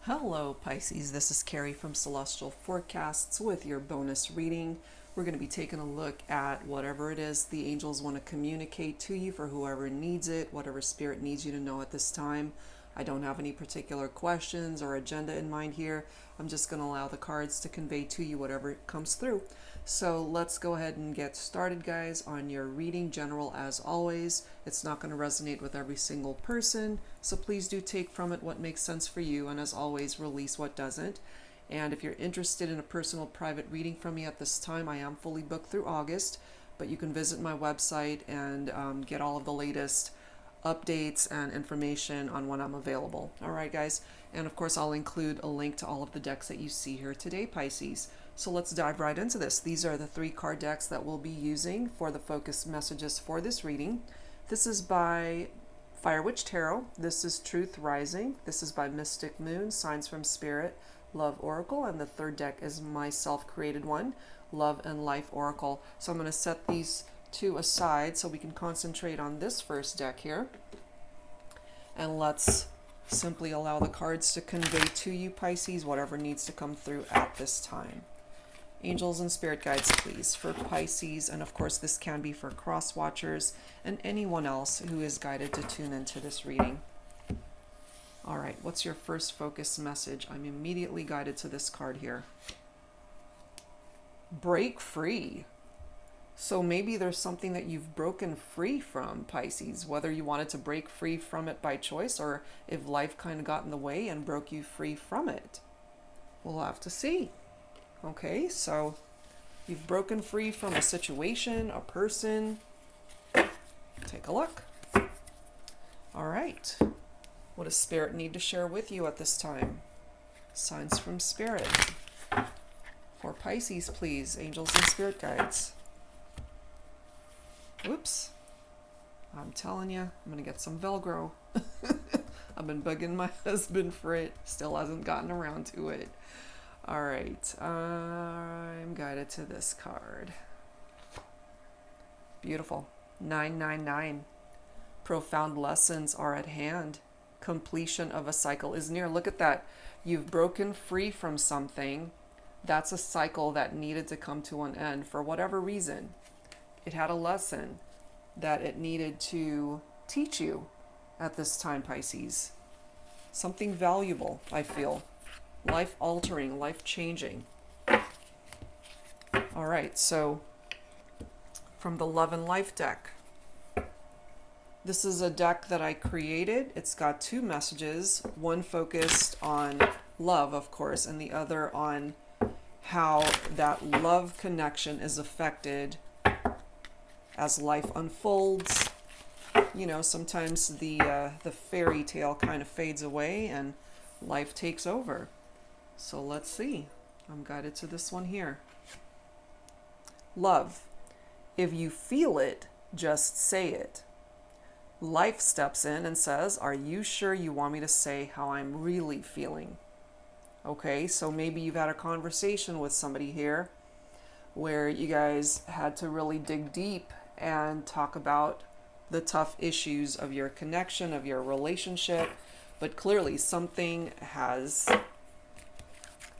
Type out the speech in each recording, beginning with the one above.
Hello Pisces, this is Carrie from Celestial Forecasts with your bonus reading. We're going to be taking a look at whatever it is the angels want to communicate to you for whoever needs it, whatever spirit needs you to know at this time. I don't have any particular questions or agenda in mind here. I'm just going to allow the cards to convey to you whatever comes through. So let's go ahead and get started, guys, on your reading. General as always. It's not going to resonate with every single person, so please do take from it what makes sense for you, and as always, release what doesn't. And if you're interested in a personal private reading from me at this time, I am fully booked through August, but you can visit my website and get all of the latest updates and information on when I'm available. All right, guys. And of course, I'll include a link to all of the decks that you see here today, Pisces. So let's dive right into this. These are the 3 card decks that we'll be using for the focus messages for this reading. This is by Fire Witch Tarot. This is Truth Rising. This is by Mystic Moon, Signs from Spirit, Love Oracle. And the 3rd deck is my self-created one, Love and Life Oracle. So I'm going to set these 2 aside so we can concentrate on this first deck here. And let's simply allow the cards to convey to you, Pisces, whatever needs to come through at this time. Angels and spirit guides, please, for Pisces, and of course this can be for cross watchers and anyone else who is guided to tune into this reading. All right, what's your first focus message? I'm immediately guided to this card here. Break free. So maybe there's something that you've broken free from, Pisces, whether you wanted to break free from it by choice or if life kind of got in the way and broke you free from it. We'll have to see. Okay, so you've broken free from a situation, a person. Take a look. All right. What does Spirit need to share with you at this time? Signs from Spirit. For Pisces, please, angels and spirit guides. Oops. I'm telling you, I'm going to get some Velcro. I've been bugging my husband for it. Still hasn't gotten around to it. All right. I'm guided to this card. Beautiful. 999. Profound lessons are at hand. Completion of a cycle is near. Look at that. You've broken free from something. That's a cycle that needed to come to an end for whatever reason. It had a lesson that it needed to teach you at this time, Pisces. Something valuable, I feel. Life-altering, life-changing. All right, so from the Love and Life deck. This is a deck that I created. It's got 2 messages, one focused on love, of course, and the other on how that love connection is affected as life unfolds. You know, sometimes the fairy tale kind of fades away and life takes over. So let's see. I'm guided to this one here. Love. If you feel it, just say it. Life steps in and says, are you sure you want me to say how I'm really feeling? Okay, so maybe you've had a conversation with somebody here where you guys had to really dig deep and talk about the tough issues of your connection, of your relationship, but clearly something has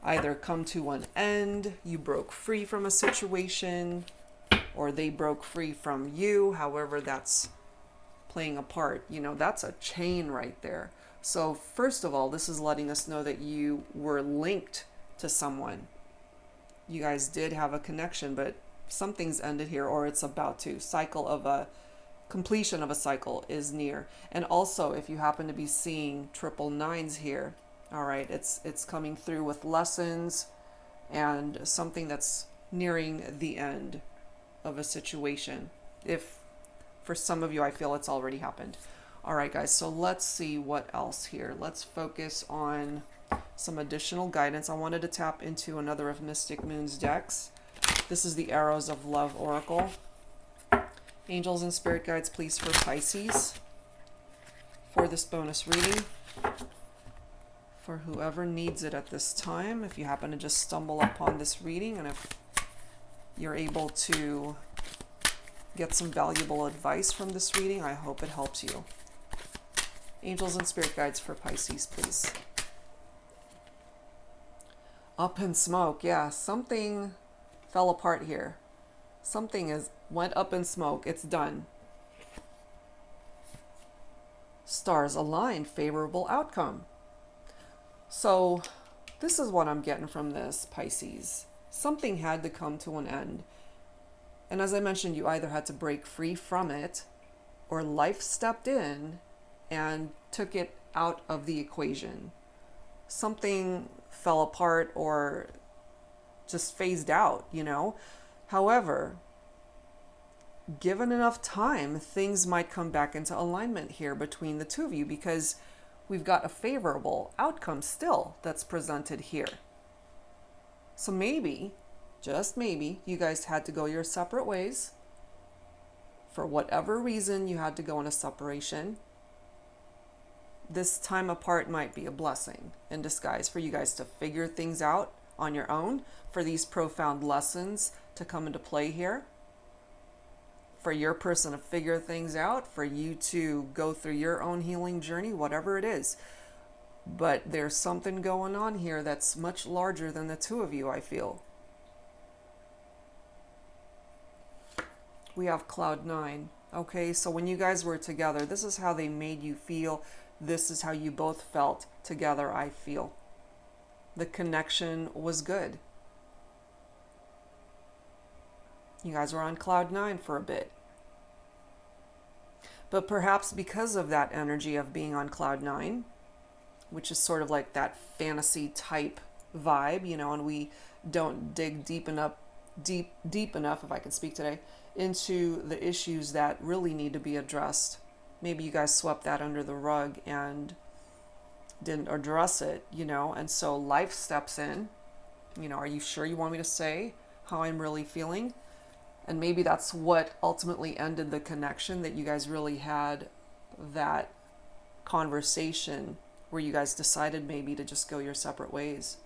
either come to an end, you broke free from a situation, or they broke free from you, however that's playing a part. You know, that's a chain right there. So first of all, this is letting us know that you were linked to someone. You guys did have a connection, but something's ended here, or it's about to. Completion of a cycle is near. And also, if you happen to be seeing 999s here, all right, it's coming through with lessons and something that's nearing the end of a situation. If for some of you, I feel it's already happened. All right, guys, so let's see what else here. Let's focus on some additional guidance. I wanted to tap into another of Mystic Moon's decks. This is the Arrows of Love Oracle. Angels and spirit guides, please, for Pisces for this bonus reading. For whoever needs it at this time, if you happen to just stumble upon this reading and if you're able to get some valuable advice from this reading, I hope it helps you. Angels and spirit guides for Pisces, please. Up in smoke. Yeah, something fell apart here. Something went up in smoke. It's done. Stars aligned, favorable outcome. So this is what I'm getting from this, Pisces. Something had to come to an end. And as I mentioned, you either had to break free from it, or life stepped in and took it out of the equation. Something fell apart or just phased out, you know. However, given enough time, things might come back into alignment here between the two of you, because we've got a favorable outcome still that's presented here. So maybe, just maybe, you guys had to go your separate ways. For whatever reason, you had to go in a separation. This time apart might be a blessing in disguise for you guys to figure things out on your own, for these profound lessons to come into play here, for your person to figure things out, for you to go through your own healing journey, whatever it is. But there's something going on here that's much larger than the two of you, I feel. We have cloud 9. Okay, so when you guys were together, this is how they made you feel. This is how you both felt together, I feel. The connection was good. You guys were on cloud 9 for a bit. But perhaps because of that energy of being on cloud 9, which is sort of like that fantasy type vibe, you know, and we don't dig deep enough, if I can speak today, into the issues that really need to be addressed. Maybe you guys swept that under the rug and didn't address it, you know, and so life steps in. You know, are you sure you want me to say how I'm really feeling? And maybe that's what ultimately ended the connection, that you guys really had that conversation where you guys decided maybe to just go your separate ways.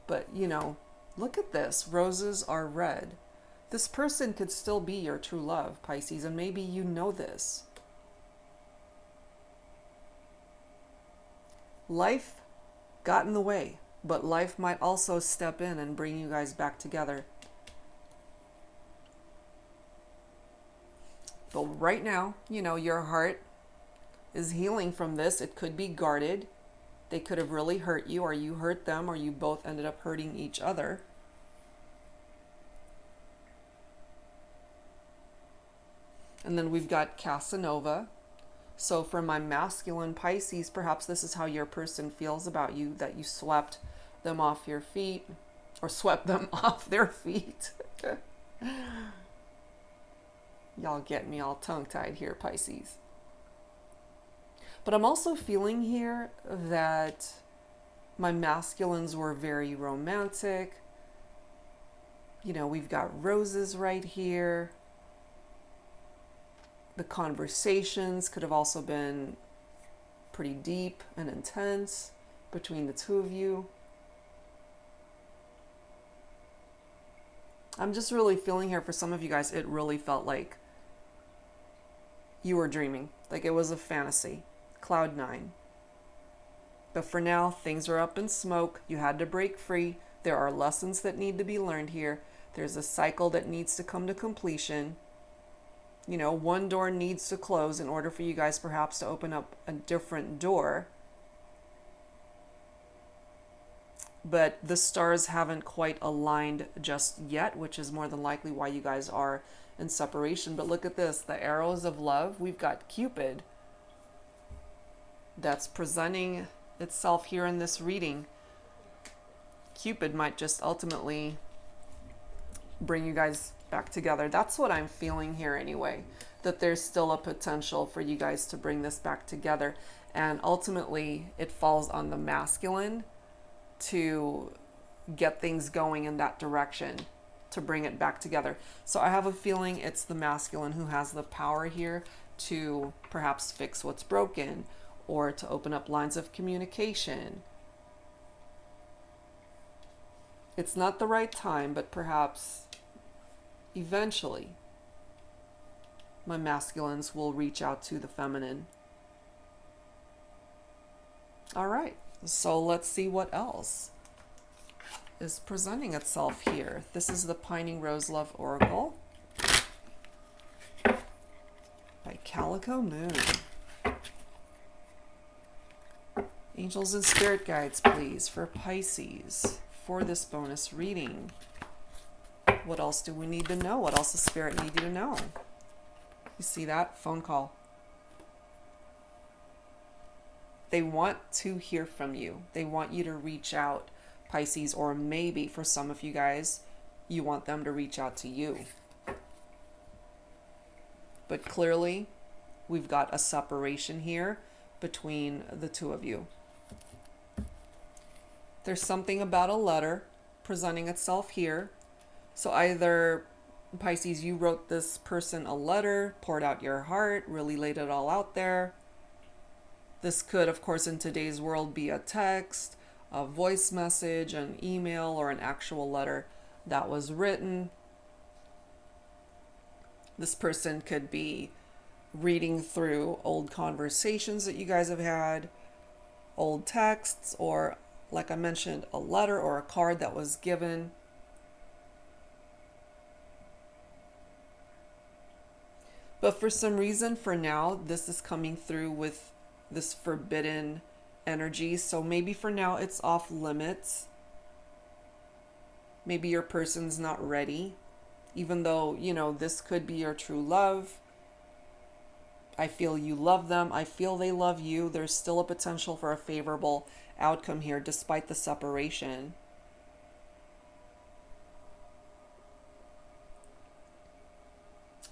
But, you know, look at this. Roses are red. This person could still be your true love, Pisces, and maybe you know this. Life got in the way, but life might also step in and bring you guys back together. But right now, you know, your heart is healing from this. It could be guarded. They could have really hurt you, or you hurt them, or you both ended up hurting each other. And then we've got Casanova. So for my masculine Pisces, perhaps this is how your person feels about you, that you swept them off your feet, or swept them off their feet. Y'all get me all tongue-tied here, Pisces. But I'm also feeling here that my masculines were very romantic. You know, we've got roses right here. The conversations could have also been pretty deep and intense between the two of you. I'm just really feeling here for some of you guys, it really felt like you were dreaming, like it was a fantasy. Cloud 9. But for now, things are up in smoke. You had to break free. There are lessons that need to be learned here. There's a cycle that needs to come to completion. You know, one door needs to close in order for you guys perhaps to open up a different door. But the stars haven't quite aligned just yet, which is more than likely why you guys are in separation. But look at this, the arrows of love. We've got Cupid that's presenting itself here in this reading. Cupid might just ultimately bring you guys back together. That's what I'm feeling here anyway, that there's still a potential for you guys to bring this back together. And ultimately, it falls on the masculine to get things going in that direction, to bring it back together. So I have a feeling it's the masculine who has the power here to perhaps fix what's broken, or to open up lines of communication. It's not the right time, but perhaps eventually my masculines will reach out to the feminine. All right, so let's see what else. is presenting itself here? This is the Pining Rose Love Oracle by Calico Moon. Angels and spirit guides, please, for Pisces, for this bonus reading. What else do we need to know? What else does Spirit need you to know? You see that? Phone call. They want to hear from you. They want you to reach out, Pisces, or maybe for some of you guys, you want them to reach out to you. But clearly, we've got a separation here between the two of you. There's something about a letter presenting itself here. So either, Pisces, you wrote this person a letter, poured out your heart, really laid it all out there. This could, of course, in today's world be a text, a voice message, an email, or an actual letter that was written. This person could be reading through old conversations that you guys have had, old texts, or, like I mentioned, a letter or a card that was given. But for some reason, for now, this is coming through with this forbidden energy. So maybe for now it's off limits. Maybe your person's not ready. Even though, you know, this could be your true love. I feel you love them. I feel they love you. There's still a potential for a favorable outcome here despite the separation.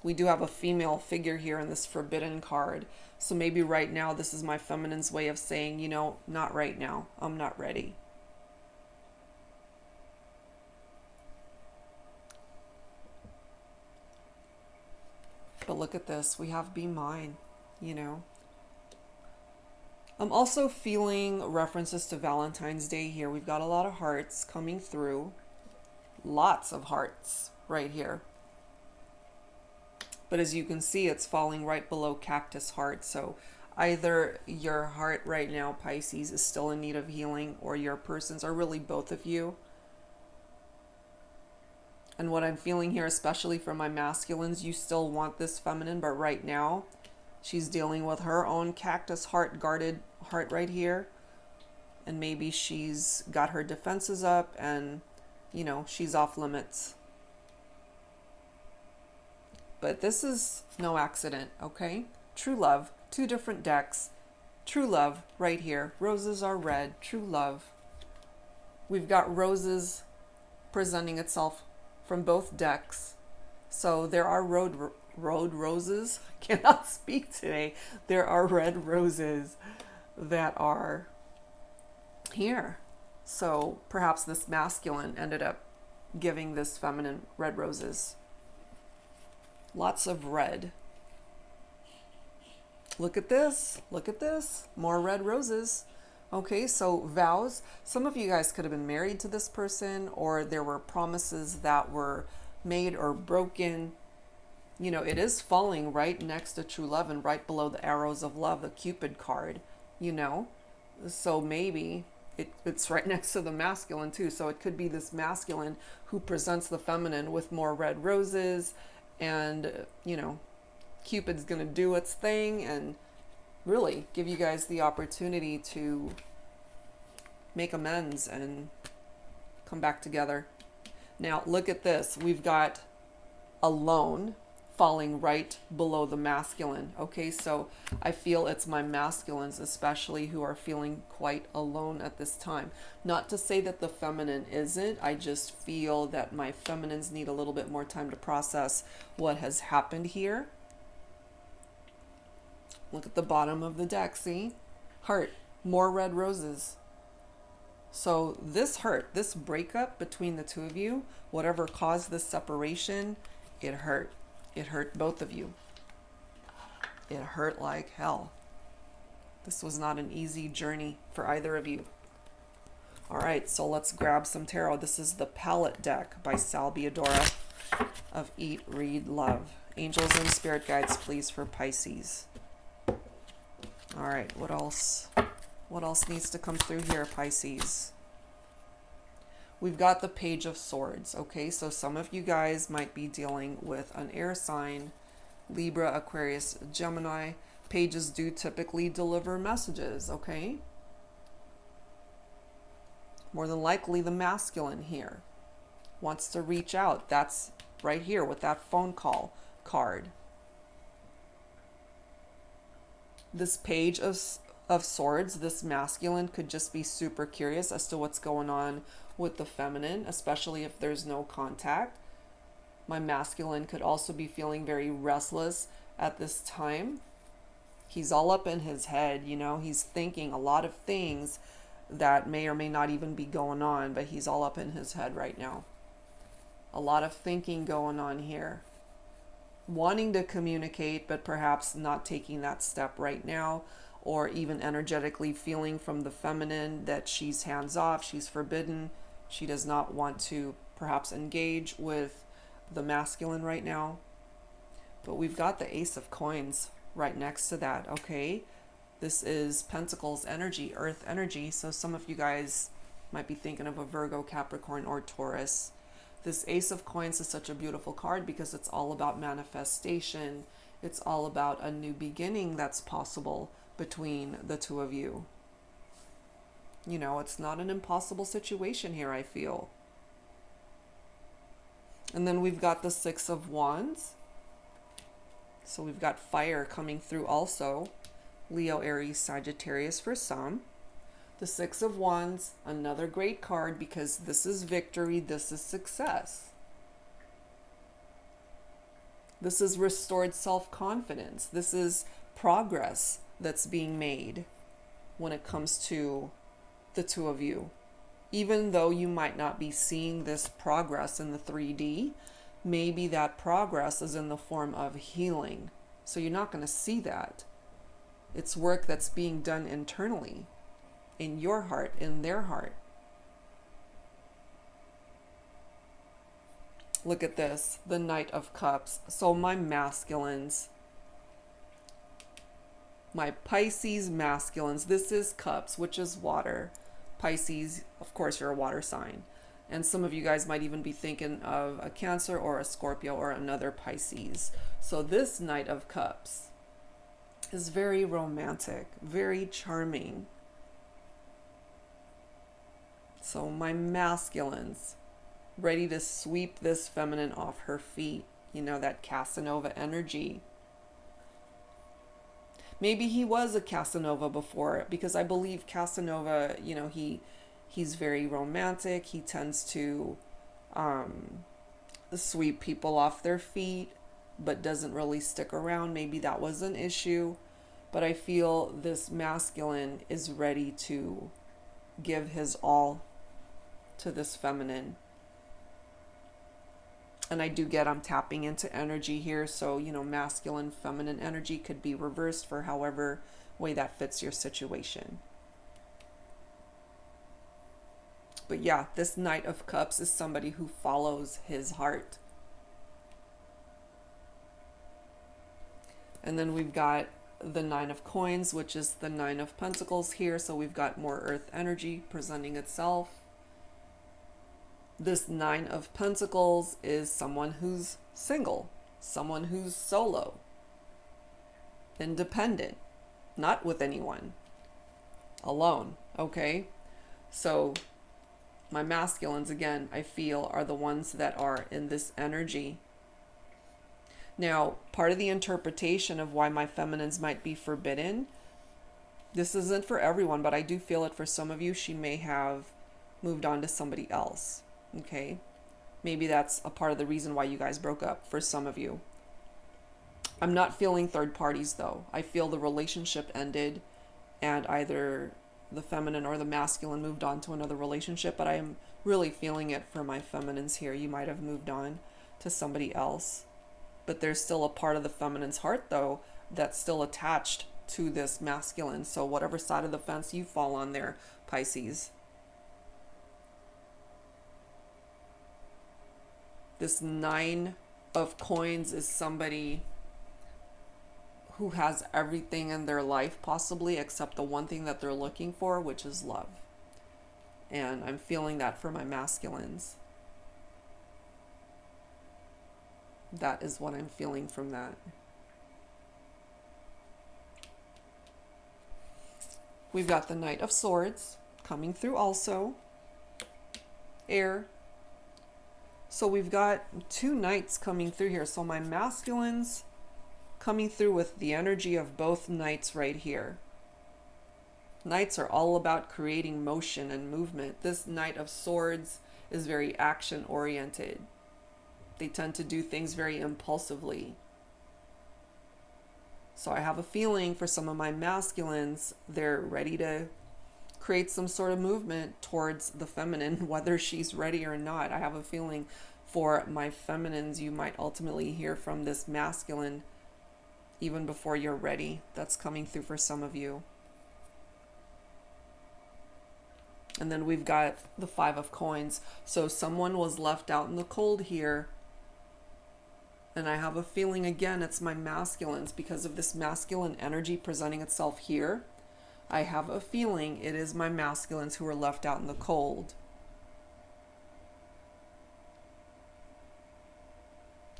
We do have a female figure here in this forbidden card. So maybe right now this is my feminine's way of saying, you know, not right now. I'm not ready. But look at this. We have Be Mine, you know. I'm also feeling references to Valentine's Day here. We've got a lot of hearts coming through. Lots of hearts right here. But as you can see, it's falling right below Cactus Heart. So either your heart right now, Pisces, is still in need of healing, or your persons, or really both of you. And what I'm feeling here, especially for my masculines, you still want this feminine, but right now she's dealing with her own Cactus Heart, guarded heart right here. And maybe she's got her defenses up and, you know, she's off limits. But this is no accident, okay? True love, 2 different decks. True love right here. Roses are red, true love. We've got roses presenting itself from both decks. So there are road roses. I cannot speak today. There are red roses that are here. So perhaps this masculine ended up giving this feminine red roses. Lots of red. Look at this. Look at this. More red roses. Okay, so vows. Some of you guys could have been married to this person, or there were promises that were made or broken. You know, it is falling right next to true love and right below the arrows of love, the Cupid card, you know. So maybe it's right next to the masculine too. So it could be this masculine who presents the feminine with more red roses. And, you know, Cupid's going to do its thing and really give you guys the opportunity to make amends and come back together. Now, look at this. We've got alone falling right below the masculine. Okay, so I feel it's my masculines especially who are feeling quite alone at this time. Not to say that the feminine isn't. I just feel that my feminines need a little bit more time to process what has happened here. Look at the bottom of the deck, see? Heart, more red roses. So this hurt, this breakup between the two of you, whatever caused this separation, it hurt. It hurt both of you. It hurt like hell. This was not an easy journey for either of you. All right, so let's grab some tarot. This is the Palette deck by Salbiadora of Eat, Read, Love. Angels and spirit guides, please, for Pisces. All right, what else? What else needs to come through here, Pisces? We've got the Page of Swords, okay? So some of you guys might be dealing with an air sign, Libra, Aquarius, Gemini. Pages do typically deliver messages, okay? More than likely the masculine here wants to reach out. That's right here with that phone call card. This Page of Swords, this masculine could just be super curious as to what's going on with the feminine, especially if there's no contact. My masculine could also be feeling very restless at this time. He's all up in his head, you know, he's thinking a lot of things that may or may not even be going on, but he's all up in his head right now. A lot of thinking going on here. Wanting to communicate, but perhaps not taking that step right now, or even energetically feeling from the feminine that she's hands off, she's forbidden, she does not want to perhaps engage with the masculine right now. But we've got the Ace of Coins right next to that, okay? This is Pentacles energy, Earth energy, so some of you guys might be thinking of a Virgo, Capricorn, or Taurus. This Ace of Coins is such a beautiful card because it's all about manifestation. It's all about a new beginning that's possible between the two of you. You know, it's not an impossible situation here, I feel. And then we've got the Six of Wands. So we've got fire coming through also. Leo, Aries, Sagittarius for some. The Six of Wands, another great card because this is victory, this is success. This is restored self-confidence. This is progress that's being made when it comes to the two of you. Even though you might not be seeing this progress in the 3D, maybe that progress is in the form of healing. So you're not going to see that. It's work that's being done internally, in your heart, in their heart. Look at this, the Knight of Cups. So my masculines, my Pisces masculines, this is Cups, which is water. Pisces, of course, you're a water sign. And some of you guys might even be thinking of a Cancer or a Scorpio or another Pisces. So this Knight of Cups is very romantic, very charming. So my masculines, ready to sweep this feminine off her feet. You know, that Casanova energy. Maybe he was a Casanova before, because I believe Casanova, you know, he's very romantic. He tends to sweep people off their feet, but doesn't really stick around. Maybe that was an issue. But I feel this masculine is ready to give his all to this feminine. And I do get I'm tapping into energy here. So, you know, masculine, feminine energy could be reversed for however way that fits your situation. But yeah, this Knight of Cups is somebody who follows his heart. And then we've got the Nine of Coins, which is the Nine of Pentacles here. So we've got more earth energy presenting itself. This Nine of Pentacles is someone who's single, someone who's solo, independent, not with anyone, alone, okay? So my masculines, again, I feel are the ones that are in this energy. Now, part of the interpretation of why my feminines might be forbidden, this isn't for everyone, but I do feel it for some of you. She may have moved on to somebody else. Okay, maybe that's a part of the reason why you guys broke up for some of you. I'm not feeling third parties though. I feel the relationship ended and either the feminine or the masculine moved on to another relationship, but I am really feeling it for my feminines here. You might have moved on to somebody else, but there's still a part of the feminine's heart though that's still attached to this masculine. So whatever side of the fence you fall on there, Pisces. This Nine of Coins is somebody who has everything in their life possibly except the one thing that they're looking for, which is love. And I'm feeling that for my masculines. That is what I'm feeling from that. We've got the Knight of Swords coming through also. Air. So we've got two knights coming through here. So my masculines coming through with the energy of both knights right here. Knights are all about creating motion and movement. This Knight of Swords is very action oriented. They tend to do things very impulsively. So I have a feeling for some of my masculines, they're ready to create some sort of movement towards the feminine, whether she's ready or not. I have a feeling for my feminines, you might ultimately hear from this masculine even before you're ready. That's coming through for some of you. And then we've got the Five of Coins. So someone was left out in the cold here. And I have a feeling, again, it's my masculines because of this masculine energy presenting itself here. I have a feeling it is my masculines who are left out in the cold.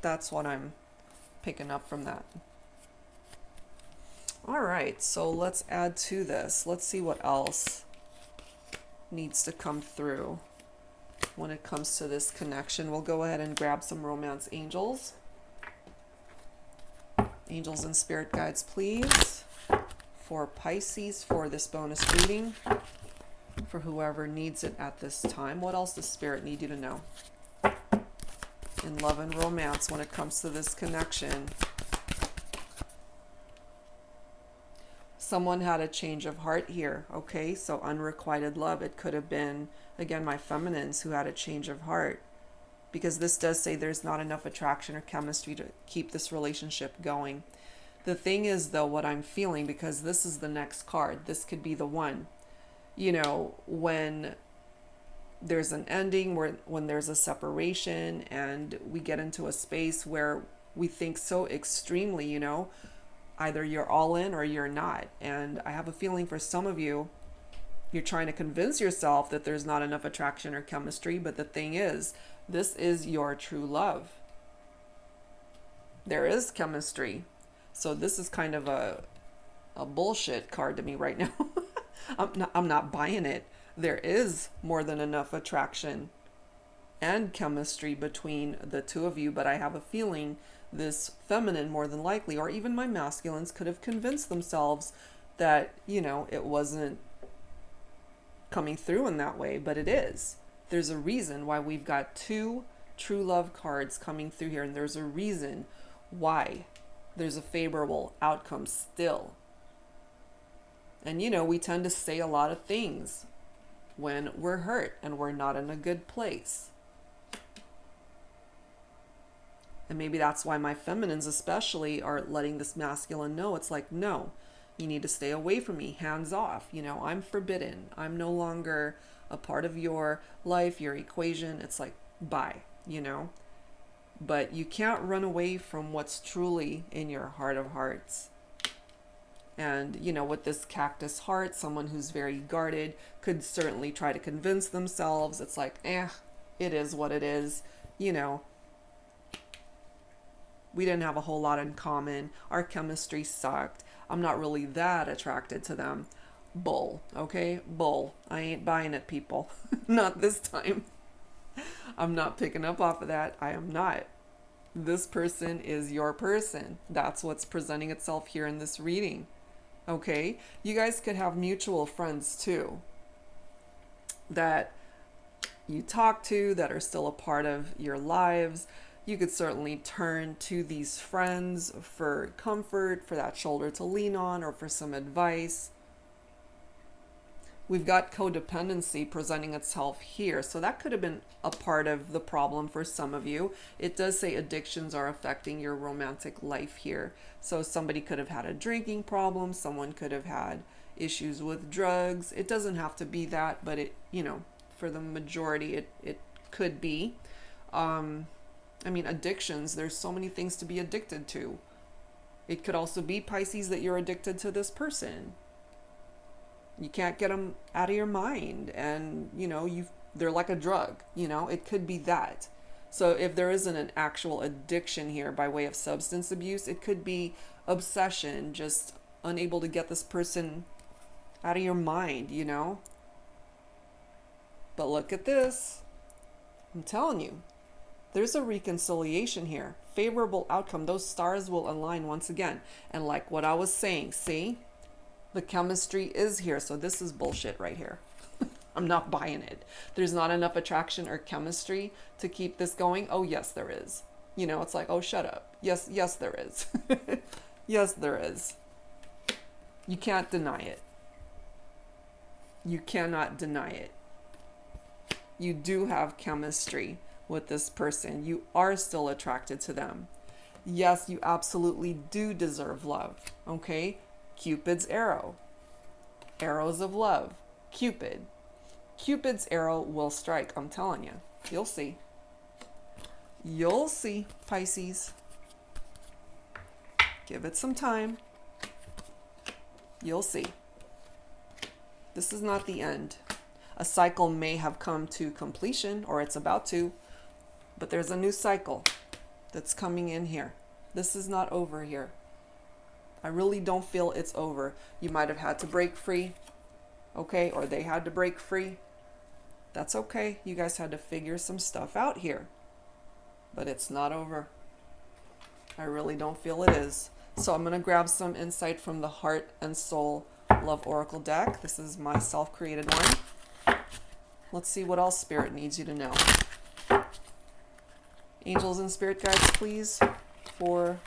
That's what I'm picking up from that. All right, so let's add to this. Let's see what else needs to come through when it comes to this connection. We'll go ahead and grab some romance angels. Angels and spirit guides, please, for Pisces for this bonus reading, for whoever needs it at this time. What else does spirit need you to know in love and romance when it comes to this connection? Someone had a change of heart here, okay? So unrequited love. It could have been, again, my feminines who had a change of heart, because this does say there's not enough attraction or chemistry to keep this relationship going. The thing is, though, what I'm feeling, because this is the next card, this could be the one, you know, when there's an ending, when there's a separation and we get into a space where we think so extremely, you know, either you're all in or you're not. And I have a feeling for some of you, you're trying to convince yourself that there's not enough attraction or chemistry, but the thing is, this is your true love. There is chemistry. So this is kind of a bullshit card to me right now. I'm not buying it. There is more than enough attraction and chemistry between the two of you, but I have a feeling this feminine, more than likely, or even my masculines, could have convinced themselves that, you know, it wasn't coming through in that way, but it is. There's a reason why we've got two true love cards coming through here, and there's a reason why there's a favorable outcome still. And you know, we tend to say a lot of things when we're hurt and we're not in a good place. And maybe that's why my feminines especially are letting this masculine know. It's like, no, you need to stay away from me, hands off. You know, I'm forbidden. I'm no longer a part of your life, your equation. It's like, bye, you know. But you can't run away from what's truly in your heart of hearts. And, you know, with this cactus heart, someone who's very guarded could certainly try to convince themselves. It's like, it is what it is, you know. We didn't have a whole lot in common. Our chemistry sucked. I'm not really that attracted to them. Bull, okay? Bull. I ain't buying it, people. Not this time. I'm not picking up off of that. I am not. This person is your person. That's what's presenting itself here in this reading. Okay? You guys could have mutual friends too that you talk to, that are still a part of your lives. You could certainly turn to these friends for comfort, for that shoulder to lean on, or for some advice. We've got codependency presenting itself here. So that could have been a part of the problem for some of you. It does say addictions are affecting your romantic life here. So somebody could have had a drinking problem. Someone could have had issues with drugs. It doesn't have to be that, but it, you know, for the majority, it could be. I mean, addictions, there's so many things to be addicted to. It could also be, Pisces, that you're addicted to this person. You can't get them out of your mind, and they're like a drug. It could be that. So if there isn't an actual addiction here by way of substance abuse, it could be obsession, just unable to get this person out of your mind. But look at this. I'm telling you, there's a reconciliation here. Favorable outcome. Those stars will align once again. And like what I was saying, see? The chemistry is here. So this is bullshit right here. I'm not buying it. There's not enough attraction or chemistry to keep this going. Oh, yes, there is. It's like, oh, shut up. Yes, there is. Yes, there is. You can't deny it. You cannot deny it. You do have chemistry with this person. You are still attracted to them. Yes, you absolutely do deserve love. Okay? Cupid's arrow. Arrows of love. Cupid. Cupid's arrow will strike. I'm telling you. You'll see. You'll see, Pisces. Give it some time. You'll see. This is not the end. A cycle may have come to completion, or it's about to, but there's a new cycle that's coming in here. This is not over here. I really don't feel it's over. You might have had to break free, okay? Or they had to break free. That's okay. You guys had to figure some stuff out here, but it's not over. I really don't feel it is. So I'm going to grab some insight from the Heart and Soul Love Oracle deck. This is my self-created one. Let's see what else Spirit needs you to know. Angels and Spirit guides, please, for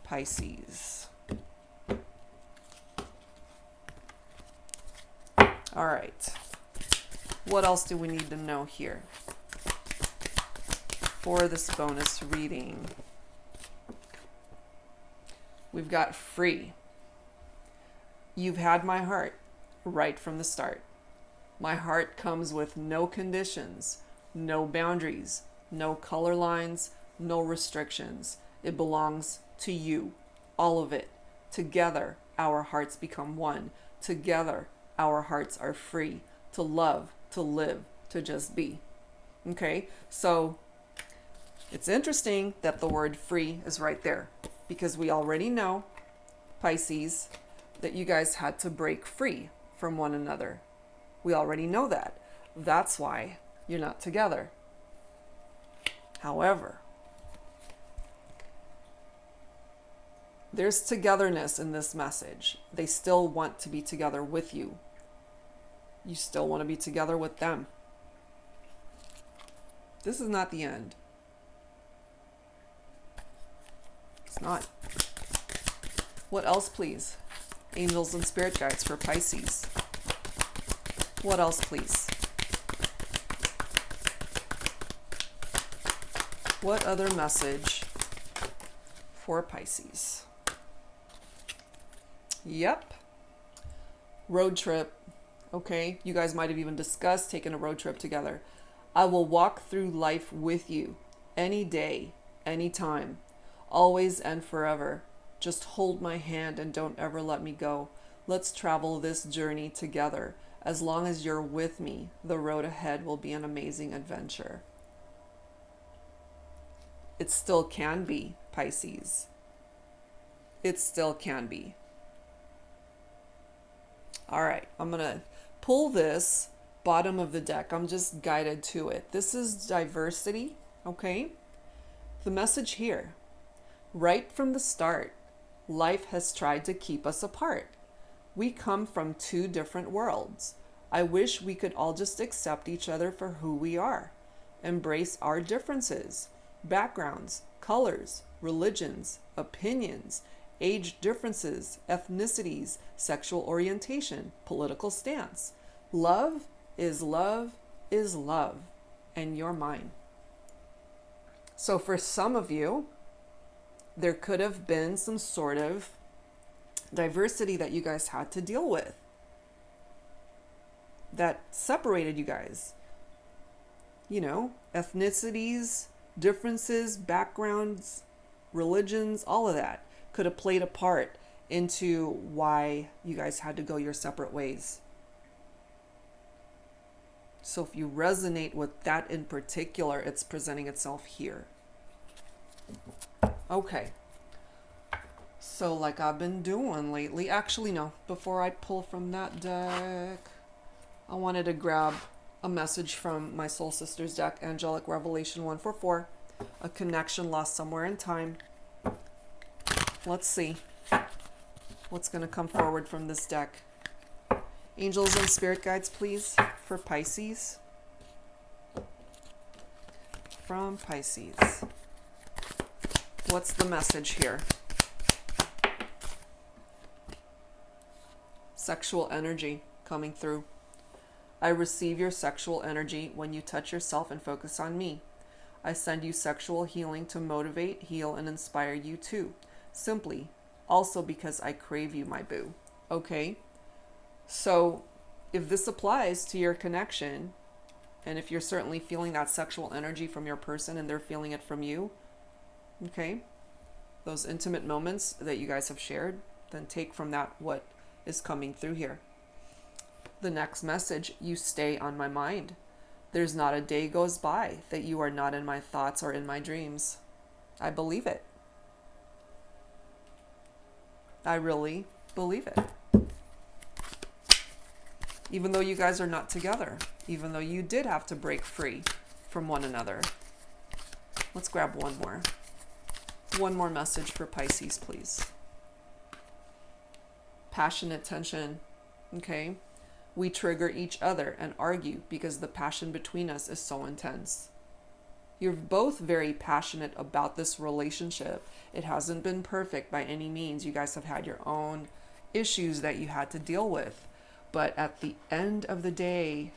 Pisces. All right. What else do we need to know here for this bonus reading? We've got free. You've had my heart right from the start. My heart comes with no conditions, no boundaries, no color lines, no restrictions. It belongs to you, all of it. Together, our hearts become one. Together, our hearts are free to love, to live, to just be. Okay, so it's interesting that the word free is right there, because we already know, Pisces, that you guys had to break free from one another. We already know that. That's why you're not together. However, there's togetherness in this message. They still want to be together with you. You still want to be together with them. This is not the end. It's not. What else, please? Angels and Spirit guides for Pisces. What else, please? What other message for Pisces? Yep. Road trip. Okay, you guys might have even discussed taking a road trip together. I will walk through life with you any day, any time, always and forever. Just hold my hand and don't ever let me go. Let's travel this journey together. As long as you're with me, the road ahead will be an amazing adventure. It still can be, Pisces. It still can be. All right, I'm going to pull this bottom of the deck. I'm just guided to it. This is diversity, okay? The message here, right from the start, life has tried to keep us apart. We come from two different worlds. I wish we could all just accept each other for who we are. Embrace our differences, backgrounds, colors, religions, opinions, age differences, ethnicities, sexual orientation, political stance. Love is love is love, and you're mine. So for some of you, there could have been some sort of diversity that you guys had to deal with that separated you guys. You know, ethnicities, differences, backgrounds, religions, all of that could have played a part into why you guys had to go your separate ways. So if you resonate with that in particular, it's presenting itself here. Okay. So like I've been doing lately, actually no, before I pull from that deck, I wanted to grab a message from my Soul Sisters deck, Angelic Revelation 144, a connection lost somewhere in time. Let's see what's going to come forward from this deck. Angels and spirit guides, please, for Pisces. From Pisces. What's the message here? Sexual energy coming through. I receive your sexual energy when you touch yourself and focus on me. I send you sexual healing to motivate, heal, and inspire you too. Simply, also because I crave you, my boo. Okay? So, if this applies to your connection, and if you're certainly feeling that sexual energy from your person and they're feeling it from you, okay? Those intimate moments that you guys have shared, then take from that what is coming through here. The next message, you stay on my mind. There's not a day goes by that you are not in my thoughts or in my dreams. I believe it. I really believe it. Even though you guys are not together, even though you did have to break free from one another. Let's grab one more. One more message for Pisces, please. Passionate tension, okay? We trigger each other and argue because the passion between us is so intense. You're both very passionate about this relationship. It hasn't been perfect by any means. You guys have had your own issues that you had to deal with. But at the end of the day,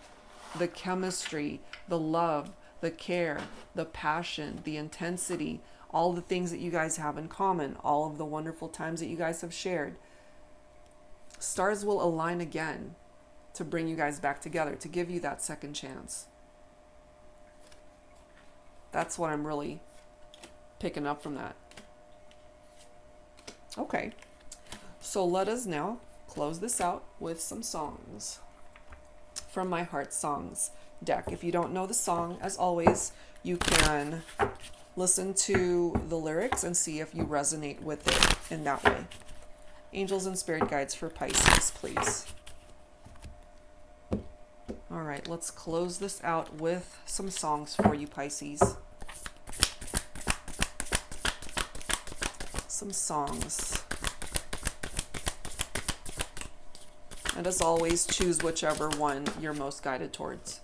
the chemistry, the love, the care, the passion, the intensity, all the things that you guys have in common, all of the wonderful times that you guys have shared, stars will align again to bring you guys back together, to give you that second chance. That's what I'm really picking up from that. Okay, so let us now close this out with some songs from my Heart Songs deck. If you don't know the song, as always, you can listen to the lyrics and see if you resonate with it in that way. Angels and spirit guides for Pisces, please. All right, let's close this out with some songs for you, Pisces. Some songs. And as always, choose whichever one you're most guided towards.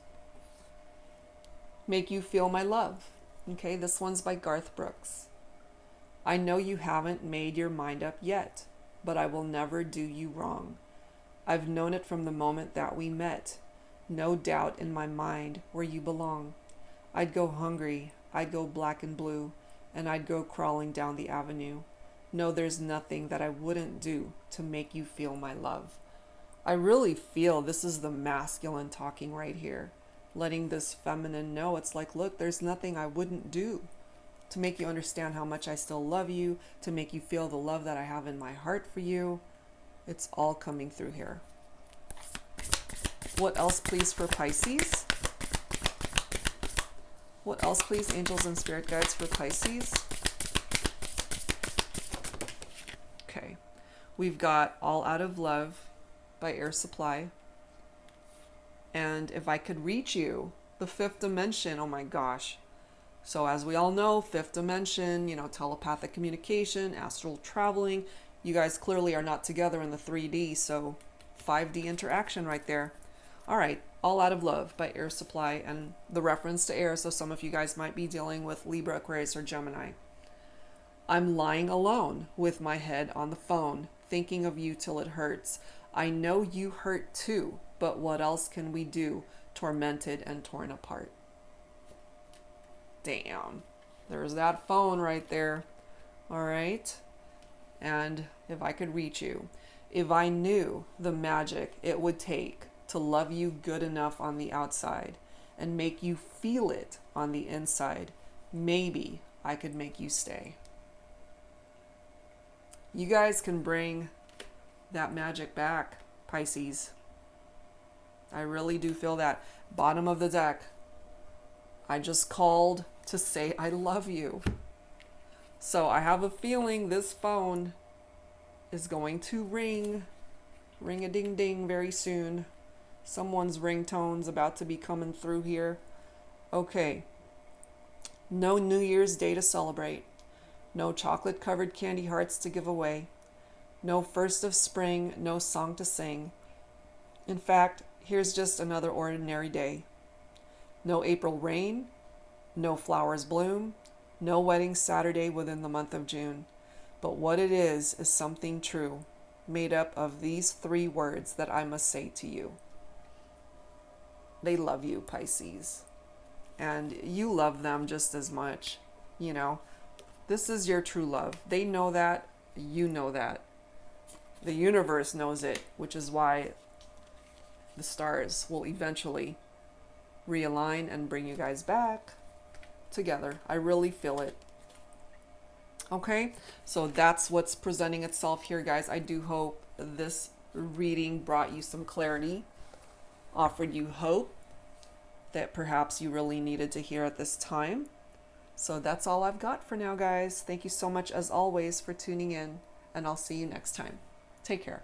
Make You Feel My Love. Okay, this one's by Garth Brooks. I know you haven't made your mind up yet, but I will never do you wrong. I've known it from the moment that we met. No doubt in my mind where you belong. I'd go hungry, I'd go black and blue, and I'd go crawling down the avenue. No, there's nothing that I wouldn't do to make you feel my love. I really feel this is the masculine talking right here, letting this feminine know. It's like, look, there's nothing I wouldn't do to make you understand how much I still love you, to make you feel the love that I have in my heart for you. It's all coming through here. What else, please, for Pisces? What else, please, angels and spirit guides for Pisces? Okay, we've got All Out of Love by Air Supply. And If I Could Reach You, the fifth dimension. Oh my gosh. So as we all know, fifth dimension, telepathic communication, astral traveling. You guys clearly are not together in the 3D, so 5D interaction right there. All right, All Out of Love by Air Supply, and the reference to air, so some of you guys might be dealing with Libra, Aquarius, or Gemini. I'm lying alone with my head on the phone, thinking of you till it hurts. I know you hurt too, but what else can we do? Tormented and torn apart. Damn. There's that phone right there. All right. And If I Could Reach You. If I knew the magic it would take to love you good enough on the outside and make you feel it on the inside, maybe I could make you stay. You guys can bring that magic back, Pisces. I really do feel that. Bottom of the deck. I just called to say I love you. So I have a feeling this phone is going to ring. Ring a ding ding very soon. Someone's ringtone's about to be coming through here. Okay. No New Year's Day to celebrate. No chocolate covered candy hearts to give away. No first of spring, no song to sing. In fact, here's just another ordinary day. No April rain, no flowers bloom, no wedding Saturday within the month of June. But what it is something true, made up of these 3 words that I must say to you. They love you, Pisces. And you love them just as much. You know, this is your true love. They know that. You know that. The universe knows it, which is why the stars will eventually realign and bring you guys back together. I really feel it. Okay, so that's what's presenting itself here, guys. I do hope this reading brought you some clarity, offered you hope that perhaps you really needed to hear at this time. So that's all I've got for now, guys. Thank you so much, as always, for tuning in, and I'll see you next time. Take care.